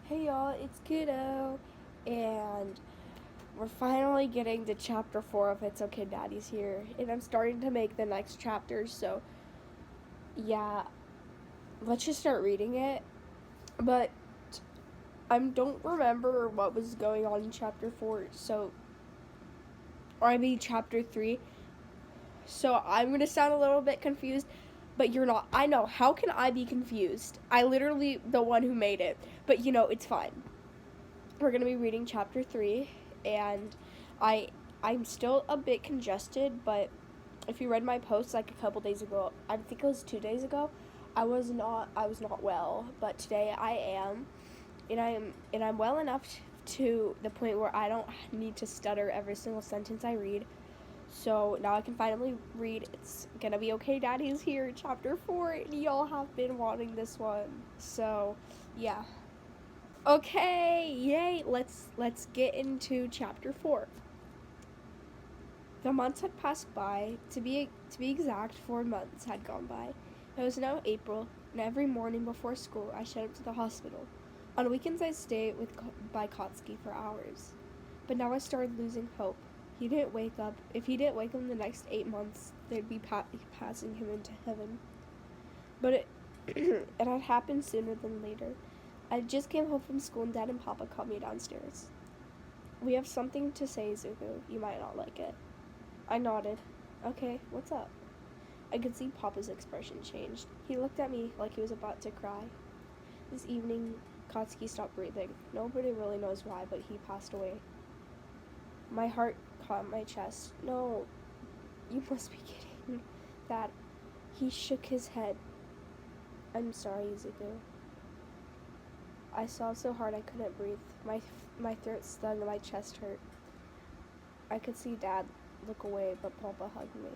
Hey y'all, it's Kiddo, and we're finally getting to chapter 4 of It's Okay Daddy's Here, and I'm starting to make the next chapters, so yeah, let's just start reading it. But I don't remember what was going on in chapter 4, or I mean chapter 3, so I'm gonna sound a little bit confused, but you're not. I know, how can I be confused? I literally the one who made it, but it's fine. We're gonna be reading chapter 3, and I I'm still a bit congested, but if you read my post like a couple days ago, I think it was 2 days ago, I was not well, but today I am, and I'm well enough to the point where I don't need to stutter every single sentence I read. So now I can finally read It's Gonna Be Okay Daddy's Here, chapter 4, and y'all have been wanting this one. So yeah. Okay, yay! Let's get into chapter 4. The months had passed by. To be exact, 4 months had gone by. It was now April, and every morning before school, I showed up to the hospital. On weekends, I stayed by Kotsky for hours. But now I started losing hope. He didn't wake up. If he didn't wake up in the next 8 months, they'd be passing him into heaven. But it had happened sooner than later. I just came home from school and Dad and Papa called me downstairs. We have something to say, Zuko. You might not like it. I nodded. Okay, what's up? I could see Papa's expression changed. He looked at me like he was about to cry. This evening, Kotsky stopped breathing. Nobody really knows why, but he passed away. My heart caught my chest. No, you must be kidding. Dad. He shook his head. I'm sorry, Zuko. I sobbed so hard I couldn't breathe. My throat stung and my chest hurt. I could see Dad look away, but Papa hugged me.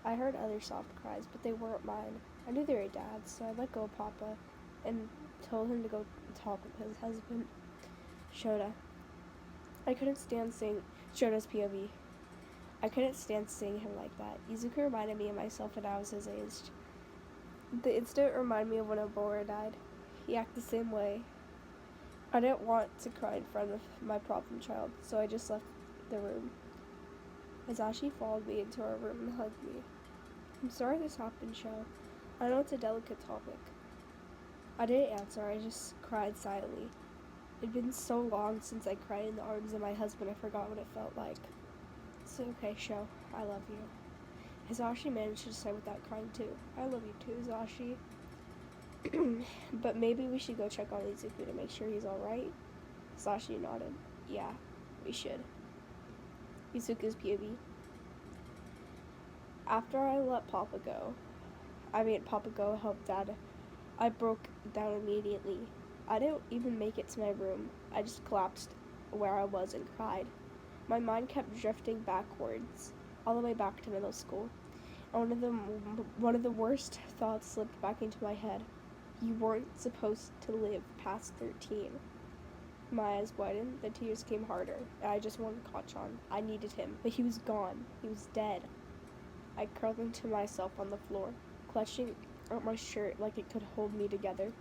I heard other soft cries, but they weren't mine. I knew they were Dad's, so I let go of Papa and told him to go talk with his husband, Shota. I couldn't stand seeing Shota's POV. I couldn't stand seeing him like that. Izuku reminded me of myself when I was his age. The incident reminded me of when Obora died. He acted the same way. I didn't want to cry in front of my problem child, so I just left the room. Azashi followed me into our room and hugged me. I'm sorry this happened, Sho. I know it's a delicate topic. I didn't answer, I just cried silently. It'd been so long since I cried in the arms of my husband I forgot what it felt like. It's okay, Sho. I love you. Hizashi managed to say without crying too. I love you too, Hizashi. But maybe we should go check on Izuku to make sure he's alright? Hizashi nodded. Yeah, we should. Izuku's POV. After I let Papa go help Dad, I broke down immediately. I didn't even make it to my room. I just collapsed where I was and cried. My mind kept drifting backwards, all the way back to middle school. And one of the worst thoughts slipped back into my head. You weren't supposed to live past 13. My eyes widened, the tears came harder, and I just wanted Kachan. I needed him, but he was gone. He was dead. I curled into myself on the floor, clutching at my shirt like it could hold me together.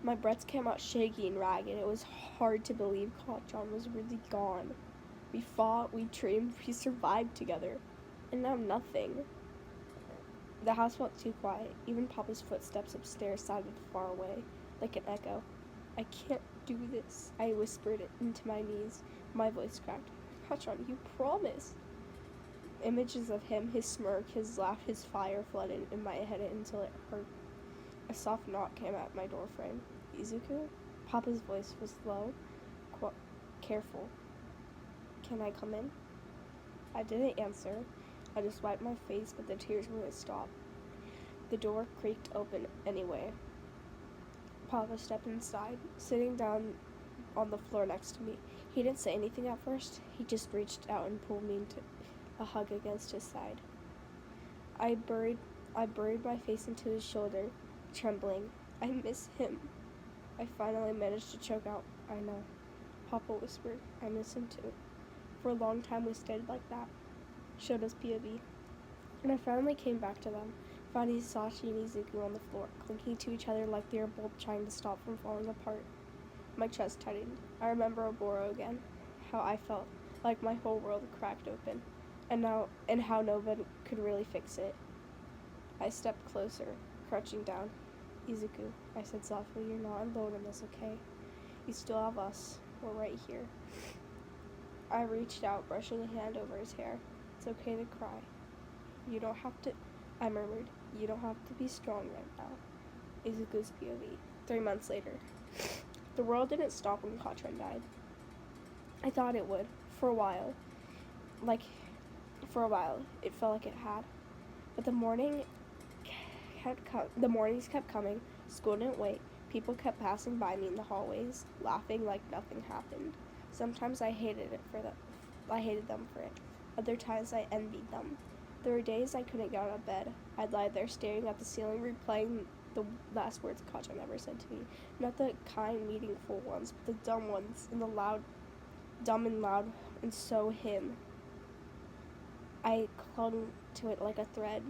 My breath came out shaky and ragged. It was hard to believe Kachan was really gone. We fought, we trained, we survived together. And now nothing. The house felt too quiet. Even Papa's footsteps upstairs sounded far away, like an echo. I can't do this, I whispered into my knees. My voice cracked. Kachan, you promised. Images of him, his smirk, his laugh, his fire flooded in my head until it hurt. A soft knock came at my doorframe. Izuku? Papa's voice was low, careful. Can I come in? I didn't answer. I just wiped my face, but the tears wouldn't stop. The door creaked open anyway. Papa stepped inside, sitting down on the floor next to me. He didn't say anything at first. He just reached out and pulled me into a hug against his side. I buried my face into his shoulder, trembling. I miss him. I finally managed to choke out, I know. Papa whispered, I miss him too. For a long time we stayed like that. Showed us POV. And I finally came back to them, finding Sashi and Izuku on the floor, clinging to each other like they were both trying to stop from falling apart. My chest tightened. I remember Oboro again, how I felt like my whole world cracked open, and how no one could really fix it. I stepped closer, crouching down. Izuku, I said softly, you're not alone in this, okay? You still have us. We're right here. I reached out, brushing a hand over his hair. It's okay to cry. You don't have to, I murmured. You don't have to be strong right now. Izuku's POV. 3 months later. The world didn't stop when Katrin died. I thought it would, for a while. It felt like it had. But the mornings kept coming. School didn't wait. People kept passing by me in the hallways, laughing like nothing happened. Sometimes I hated them for it. Other times I envied them. There were days I couldn't get out of bed. I'd lie there staring at the ceiling, replaying the last words Katrin ever said to me. Not the kind, meaningful ones, but the dumb ones, and the dumb and loud, and so him. I clung to it like a thread.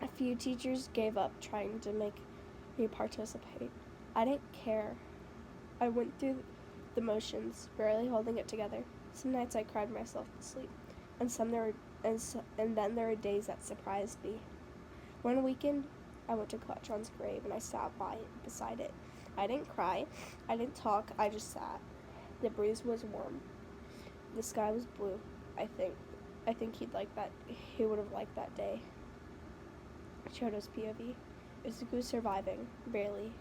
A few teachers gave up trying to make me participate. I didn't care. I went through the motions, barely holding it together. Some nights I cried myself to sleep, and then there were days that surprised me. One weekend, I went to Katrin's grave and I sat beside it. I didn't cry. I didn't talk. I just sat. The breeze was warm. The sky was blue. I think he would have liked that day. Chodo's POV. Izuku's surviving, barely.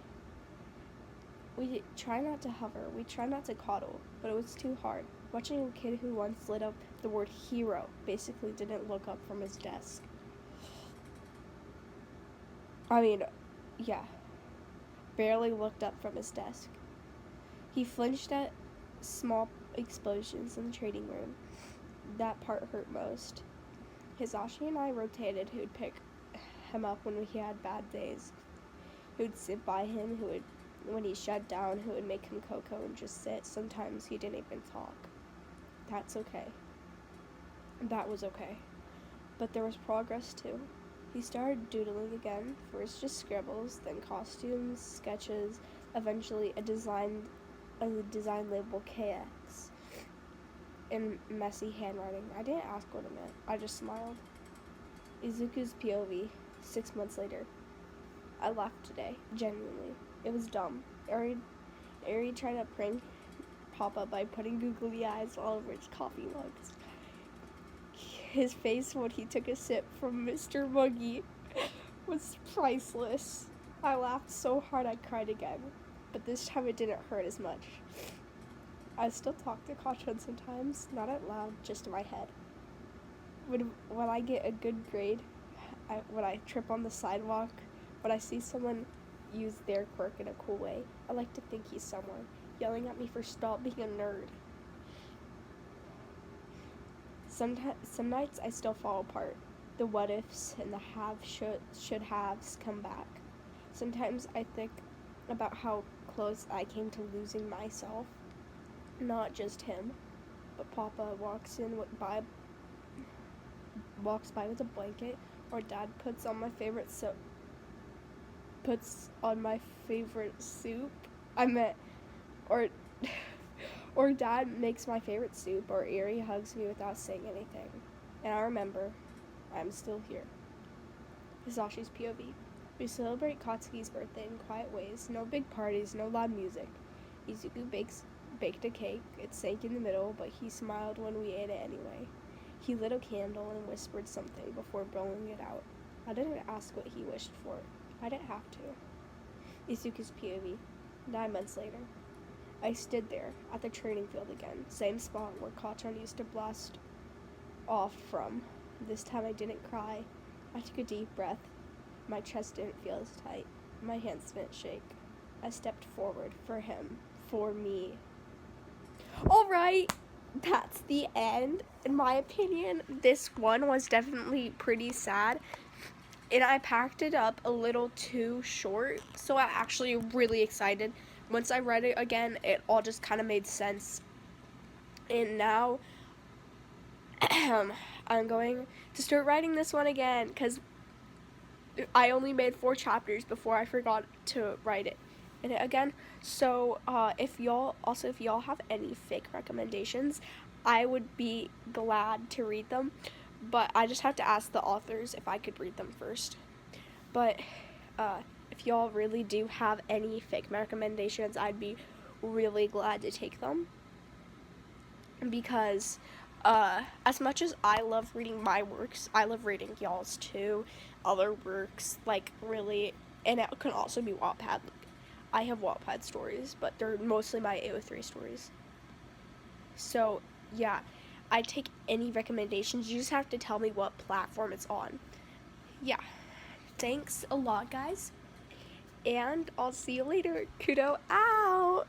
We try not to hover, we try not to coddle, but it was too hard. Watching a kid who once lit up the word hero basically didn't look up from his desk. Barely looked up from his desk. He flinched at small explosions in the trading room. That part hurt most. Hisashi and I rotated who'd pick him up when he had bad days, who'd sit by him, when he shut down, who would make him cocoa and just sit. Sometimes he didn't even talk. That's okay. That was okay. But there was progress too. He started doodling again, first just scribbles, then costumes, sketches, eventually a design label KX in messy handwriting. I didn't ask what it meant. I just smiled. Izuku's POV, 6 months later. I laughed today, genuinely. It was dumb. Eri tried to prank Papa by putting googly eyes all over his coffee mugs. His face when he took a sip from Mr. Muggy was priceless. I laughed so hard I cried again, but this time it didn't hurt as much. I still talk to Katrin sometimes, not out loud, just in my head. When I get a good grade, when I trip on the sidewalk, when I see someone use their quirk in a cool way, I like to think he's somewhere, yelling at me for stop being a nerd. Some nights I still fall apart. The what ifs and the should haves come back. Sometimes I think about how close I came to losing myself. Not just him, but Papa walks by with a blanket, or Dad puts on my favorite soup. Or Dad makes my favorite soup, or Eri hugs me without saying anything. And I remember, I'm still here. Hisashi's POV. We celebrate Katsuki's birthday in quiet ways. No big parties, no loud music. Izuku baked a cake. It sank in the middle, but he smiled when we ate it anyway. He lit a candle and whispered something before blowing it out. I didn't ask what he wished for. I didn't have to. Izuku's POV. 9 months later. I stood there, at the training field again, same spot where Katrin used to blast off from. This time I didn't cry. I took a deep breath. My chest didn't feel as tight. My hands didn't shake. I stepped forward for him, for me. Alright, that's the end. In my opinion, this one was definitely pretty sad. And I packed it up a little too short, so I'm actually really excited. Once I read it again, it all just kind of made sense. And now, I'm going to start writing this one again, because I only made 4 chapters before I forgot to write it. in it again. So if y'all have any fic recommendations, I would be glad to read them, but I just have to ask the authors if I could read them first. But if y'all really do have any fic recommendations, I'd be really glad to take them, because as much as I love reading my works, I love reading y'all's too, other works, like really, and it can also be Wattpad. I have Wattpad stories, but they're mostly my AO3 stories. So yeah, I take any recommendations. You just have to tell me what platform it's on. Yeah, thanks a lot, guys, and I'll see you later. Kudo out!